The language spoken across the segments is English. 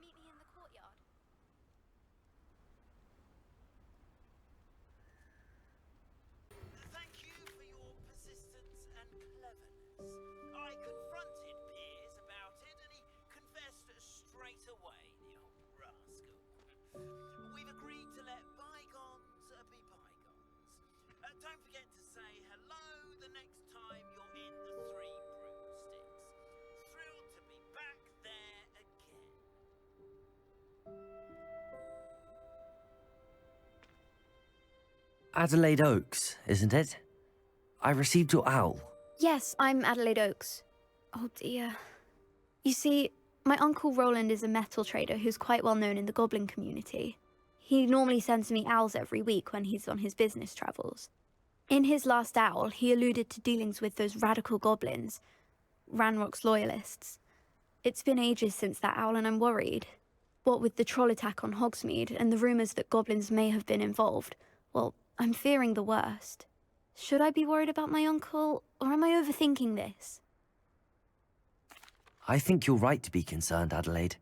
meet me in the courtyard? Thank you for your persistence and cleverness. I confronted Piers about it and he confessed straight away, the old rascal. We've agreed to let bygones be bygones. Don't forget to say hello the next time you're in the Three Broomsticks. Thrilled to be back there again. Adelaide Oaks, isn't it? I received your owl. Yes, I'm Adelaide Oaks. Oh dear. You see, my Uncle Roland is a metal trader who's quite well known in the goblin community. He normally sends me owls every week when he's on his business travels. In his last owl, he alluded to dealings with those radical goblins, Ranrock's loyalists. It's been ages since that owl and I'm worried. What with the troll attack on Hogsmeade and the rumours that goblins may have been involved, well, I'm fearing the worst. Should I be worried about my uncle, or am I overthinking this? I think you're right to be concerned, Adelaide.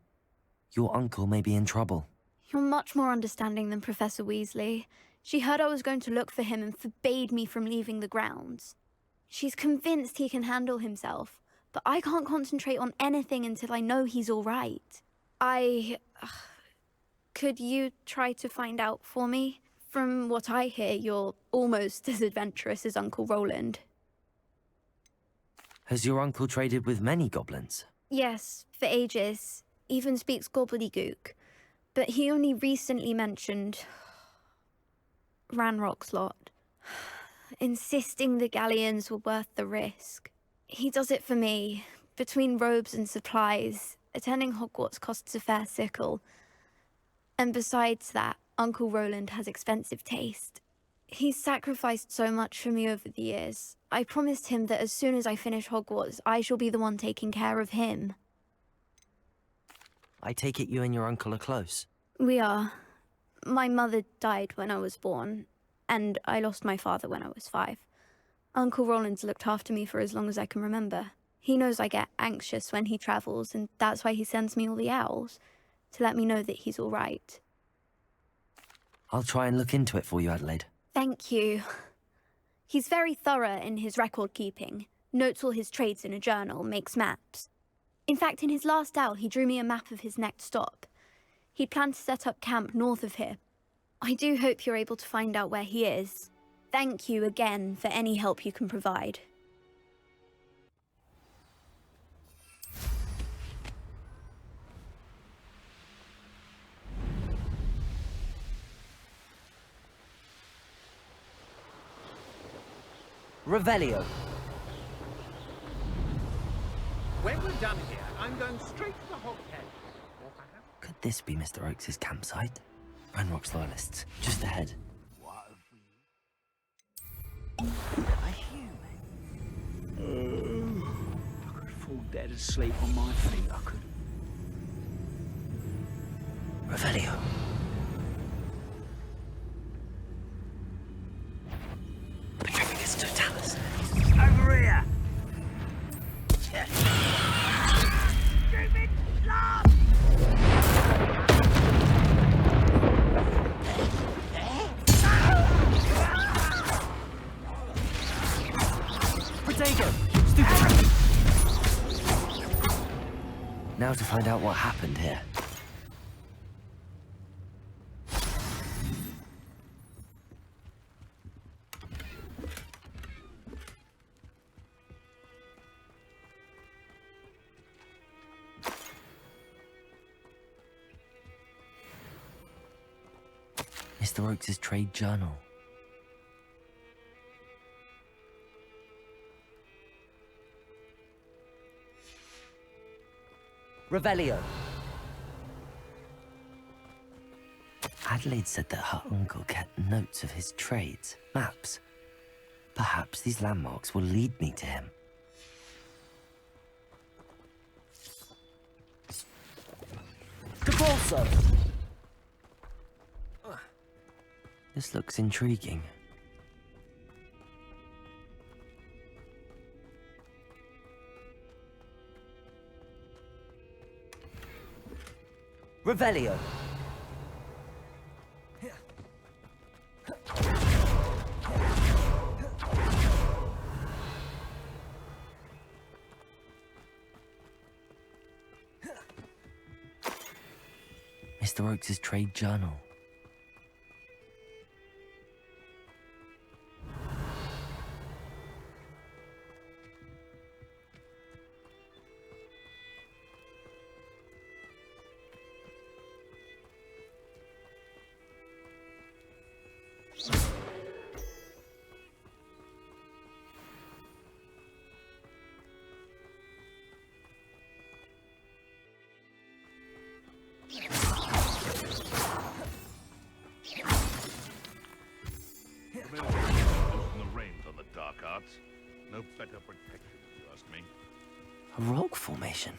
Your uncle may be in trouble. You're much more understanding than Professor Weasley. She heard I was going to look for him and forbade me from leaving the grounds. She's convinced he can handle himself, but I can't concentrate on anything until I know he's all right. Could you try to find out for me? From what I hear, you're almost as adventurous as Uncle Roland. Has your uncle traded with many goblins? Yes, for ages. Even speaks gobbledygook. But he only recently mentioned Ranrock's lot, insisting the galleons were worth the risk. He does it for me. Between robes and supplies, attending Hogwarts costs a fair sickle. And besides that, Uncle Roland has expensive taste. He's sacrificed so much for me over the years. I promised him that as soon as I finish Hogwarts, I shall be the one taking care of him. I take it you and your uncle are close. We are. My mother died when I was born, and I lost my father when I was 5. Uncle Roland's looked after me for as long as I can remember. He knows I get anxious when he travels, and that's why he sends me all the owls, to let me know that he's all right. I'll try and look into it for you, Adelaide. Thank you. He's very thorough in his record keeping, notes all his trades in a journal, makes maps. In fact, in his last owl, he drew me a map of his next stop. He planned to set up camp north of here. I do hope you're able to find out where he is. Thank you again for any help you can provide. Revelio. When we're done here, I'm going straight to the Hoghead. Or perhaps... Could this be Mr. Oakes' campsite? Ranrock's loyalists, just ahead. What have we... A human? I could fall dead asleep on my feet, I could. Revelio. Petrificus totalis. Over here! Stupid laugh! Protego! Stupid! Now to find out what happened here. Mr. Oakes' trade journal. Revelio. Adelaide said that her uncle kept notes of his trades, maps. Perhaps these landmarks will lead me to him. Capulso! This looks intriguing. Revelio. Mr. Oakes' trade journal. Loosen the reins on the dark arts. No better protection, if you ask me. A rock formation.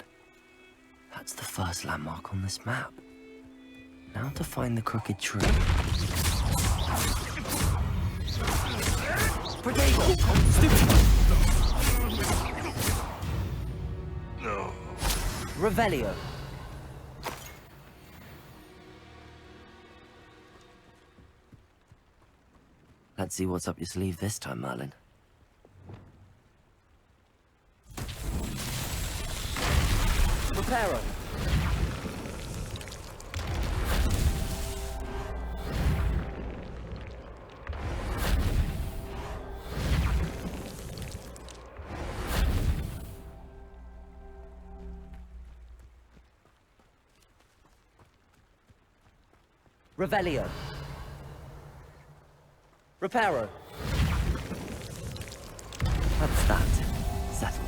That's the first landmark on this map. Now to find the crooked tree. Protego! Revelio. Let's see what's up your sleeve this time, Merlin. Reparo. Revelio. Reparo. That's that. Settled.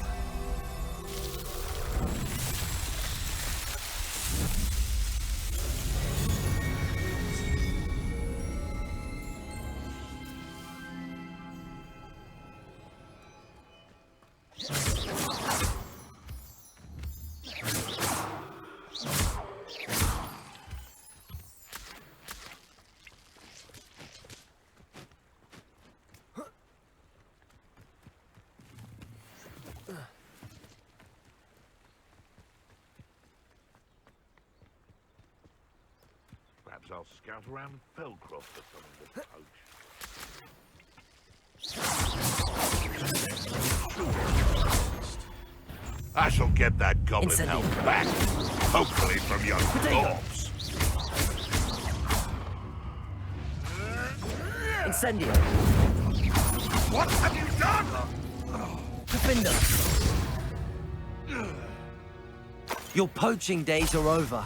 Perhaps I'll scout around Fellcroft for something to poach. I shall get that goblin Incendio. help back. Hopefully from young corpse. Incendio. What have you done? Defender. Your poaching days are over.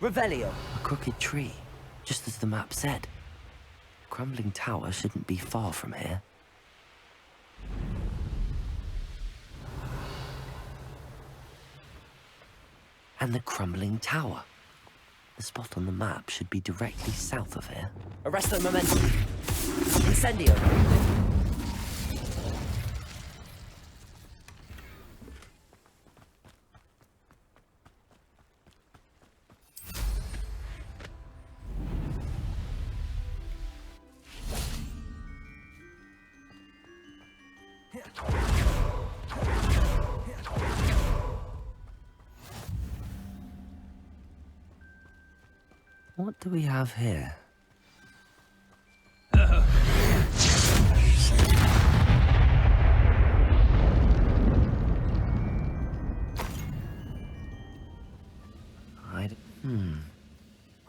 Revelio. A crooked tree, just as the map said. The crumbling tower shouldn't be far from here. And the crumbling tower. The spot on the map should be directly south of here. Arresto momentum. Incendio. What do we have here?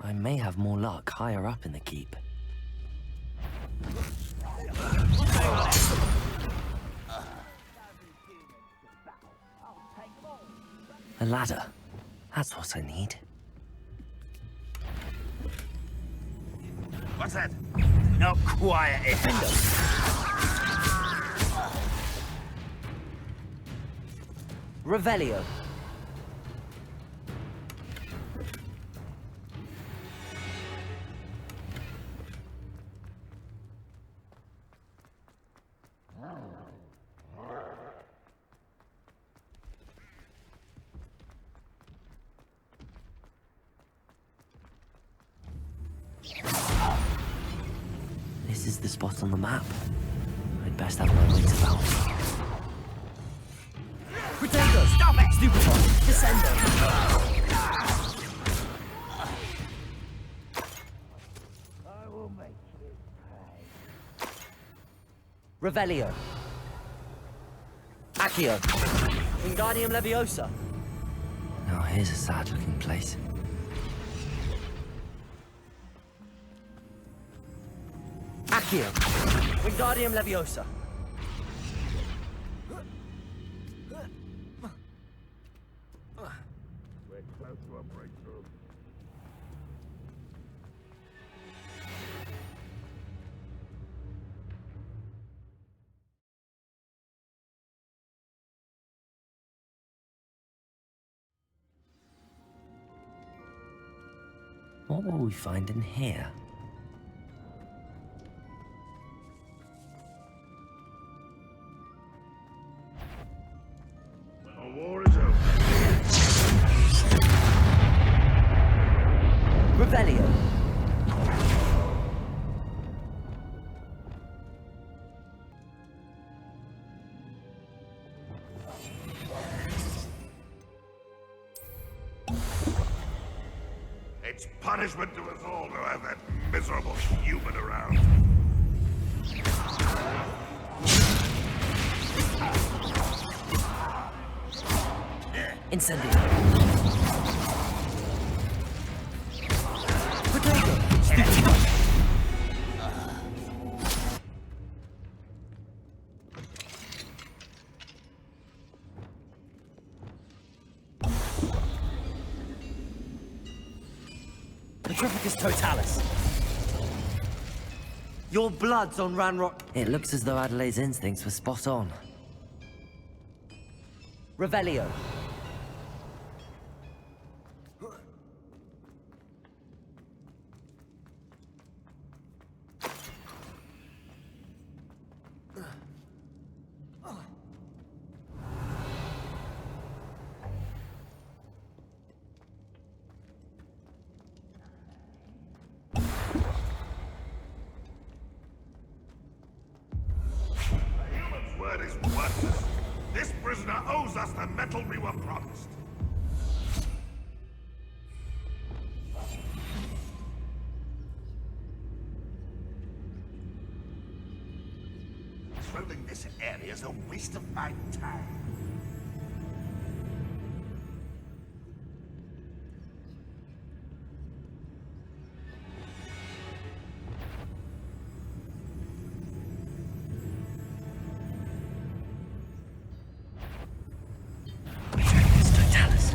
I may have more luck higher up in the keep. A ladder. That's what I need. What's that? Not quiet, Revelio. This is the spot on the map. I'd best have my wits about me. Pretendo! Stop it! Stupid one! Descendo! I will make you pay. Revelio. Accio. Wingardium Leviosa. Now here's a sad-looking place. Accio. Wingardium Leviosa. We're close to a breakthrough. What will we find in here? The war is over. Revelio. It's punishment to us all to have that miserable human around. Incendio. Pretendo! Stupid one! Petrificus Totalis. Your blood's on Ranrock. It looks as though Adelaide's instincts were spot on. Revelio. Human's word is worthless. This prisoner owes us the metal we were promised. Patrolling this area is a waste of my time. Petrificus Totalis.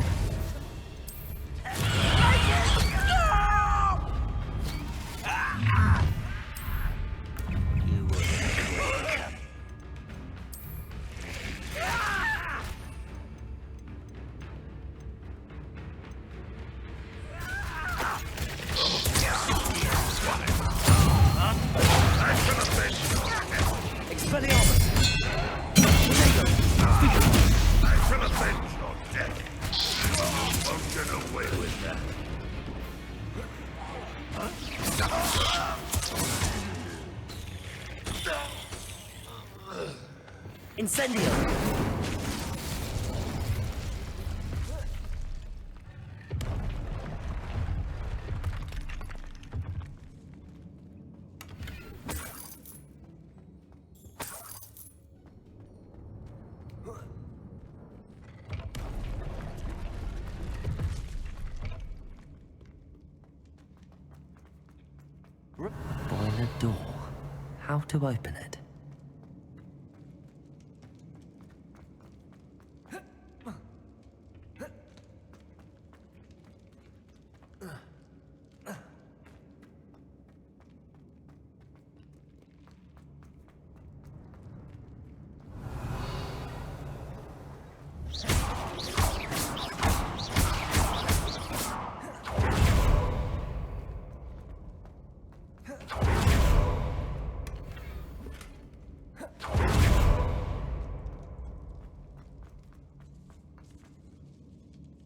You will come. Expelliarmus. I shall avenge your death. You won't get away with that. Incendio. Boiler door. How to open it?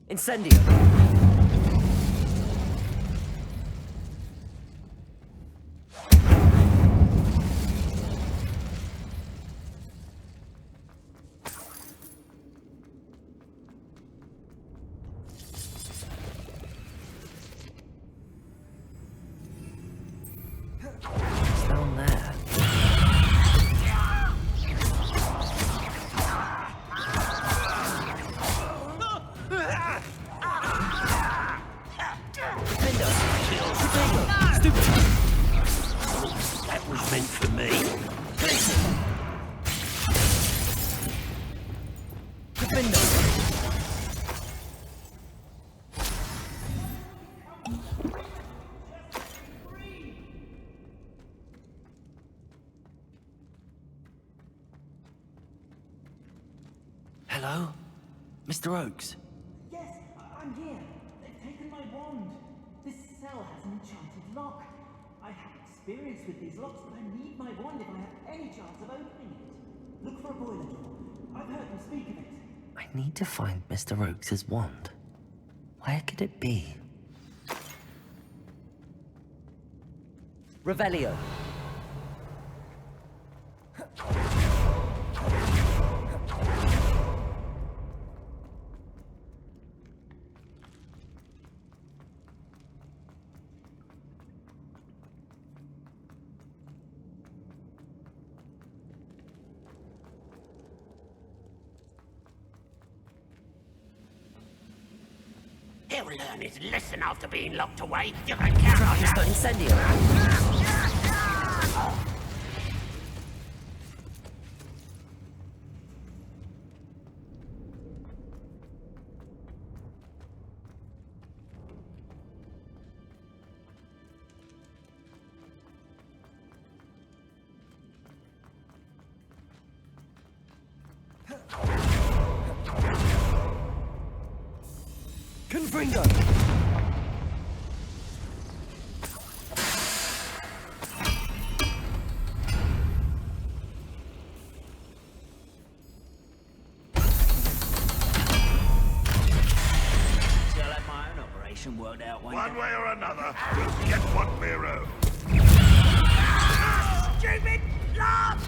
Incendio. Defender. Hello? Mr. Oakes? Yes, I'm here. They've taken my wand. This cell has an enchanted lock. I have experience with these locks, but I need my wand if I have any chance of opening it. Look for a boiler door. I've heard them speak of it. I need to find Mr. Oakes' wand. Where could it be? Revelio. He'll learn his lesson after being locked away. You can count on Just that. Incendio. Confringo. Till I have my own operation worked out one One day. way or another, we'll get what Miro. Stupid laugh!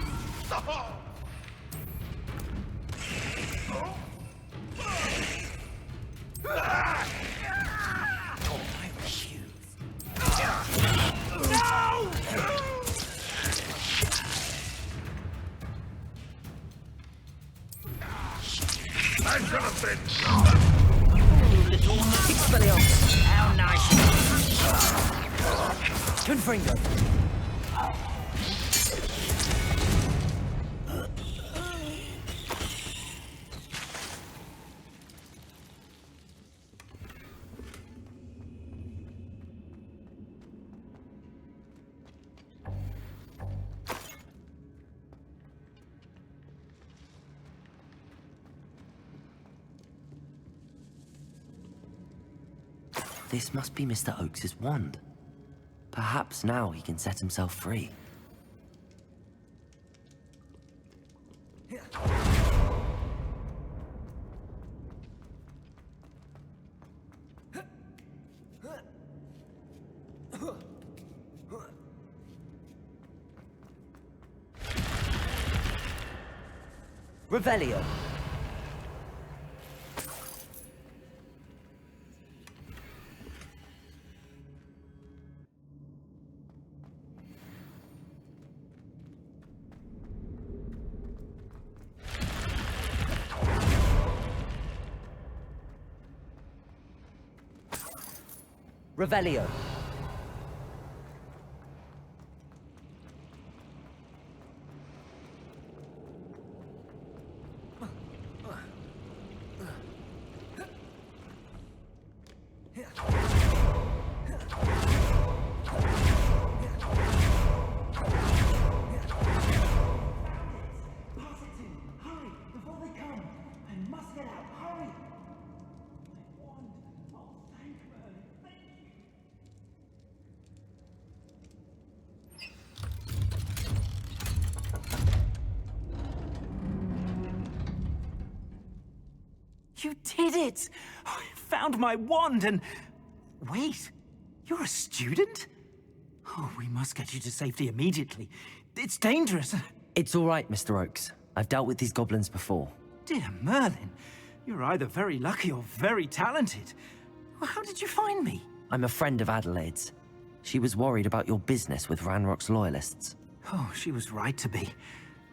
I refuse. No! I should have been. Expelliarmus. How nice. Confringo. This must be Mr. Oakes' wand. Perhaps now he can set himself free. Revelio. Revelio. Pass it to me. Hurry, before they come. I must get out. Hurry. My wand. Oh, thank Merlin. Thank you. You did it! I found my wand and... Wait, you're a student? Oh, we must get you to safety immediately. It's dangerous. It's all right, Mr. Oakes. I've dealt with these goblins before. Dear Merlin, you're either very lucky or very talented. Well, how did you find me? I'm a friend of Adelaide's. She was worried about your business with Ranrock's loyalists. Oh, she was right to be.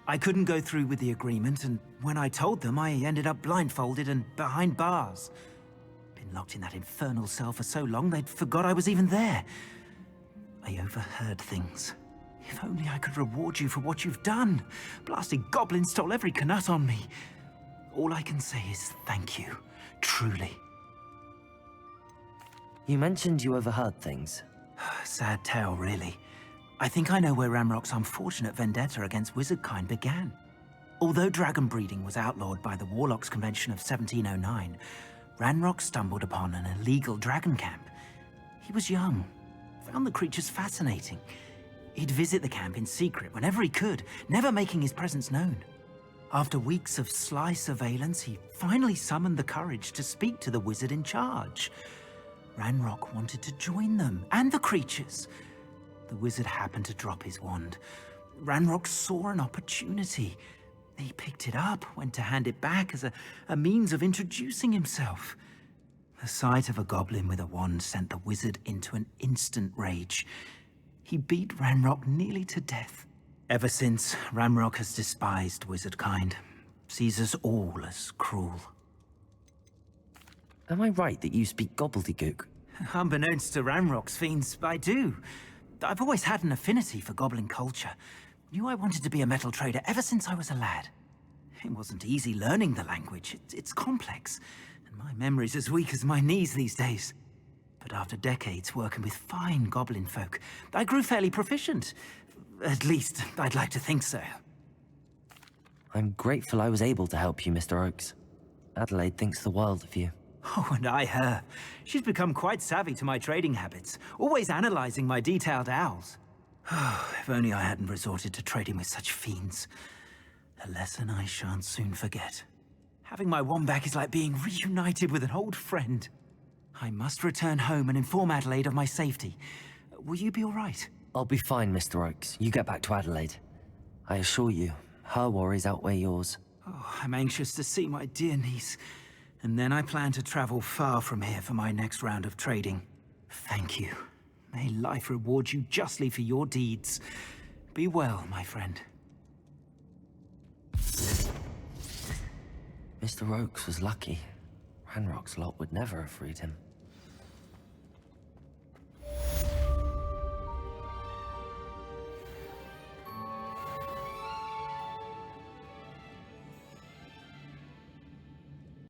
I couldn't go through with the agreement, and when I told them, I ended up blindfolded and behind bars. Been locked in that infernal cell for so long, they'd forgot I was even there. I overheard things. If only I could reward you for what you've done. Blasted goblins stole every canut on me. All I can say is thank you, truly. You mentioned you overheard things. Sad tale, really. I think I know where Ranrock's unfortunate vendetta against wizardkind began. Although dragon breeding was outlawed by the Warlocks Convention of 1709, Ranrock stumbled upon an illegal dragon camp. He was young, found the creatures fascinating. He'd visit the camp in secret whenever he could, never making his presence known. After weeks of sly surveillance, he finally summoned the courage to speak to the wizard in charge. Ranrock wanted to join them, and the creatures. The wizard happened to drop his wand. Ranrock saw an opportunity. He picked it up, went to hand it back as a means of introducing himself. The sight of a goblin with a wand sent the wizard into an instant rage. He beat Ranrock nearly to death. Ever since, Ranrock has despised wizardkind, sees us all as cruel. Am I right that you speak gobbledygook? Unbeknownst to Ranrock's fiends, I do. I've always had an affinity for goblin culture. Knew I wanted to be a metal trader ever since I was a lad. It wasn't easy learning the language. It's complex, and my memory's as weak as my knees these days. But after decades working with fine goblin folk, I grew fairly proficient. At least, I'd like to think so. I'm grateful I was able to help you, Mr. Oakes. Adelaide thinks the world of you. Oh, and I her. She's become quite savvy to my trading habits, always analyzing my detailed owls. If only I hadn't resorted to trading with such fiends. A lesson I shan't soon forget. Having my wand back is like being reunited with an old friend. I must return home and inform Adelaide of my safety. Will you be all right? I'll be fine, Mr. Oakes. You get back to Adelaide. I assure you, her worries outweigh yours. Oh, I'm anxious to see my dear niece. And then I plan to travel far from here for my next round of trading. Thank you. May life reward you justly for your deeds. Be well, my friend. Mr. Oakes was lucky. Ranrock's lot would never have freed him.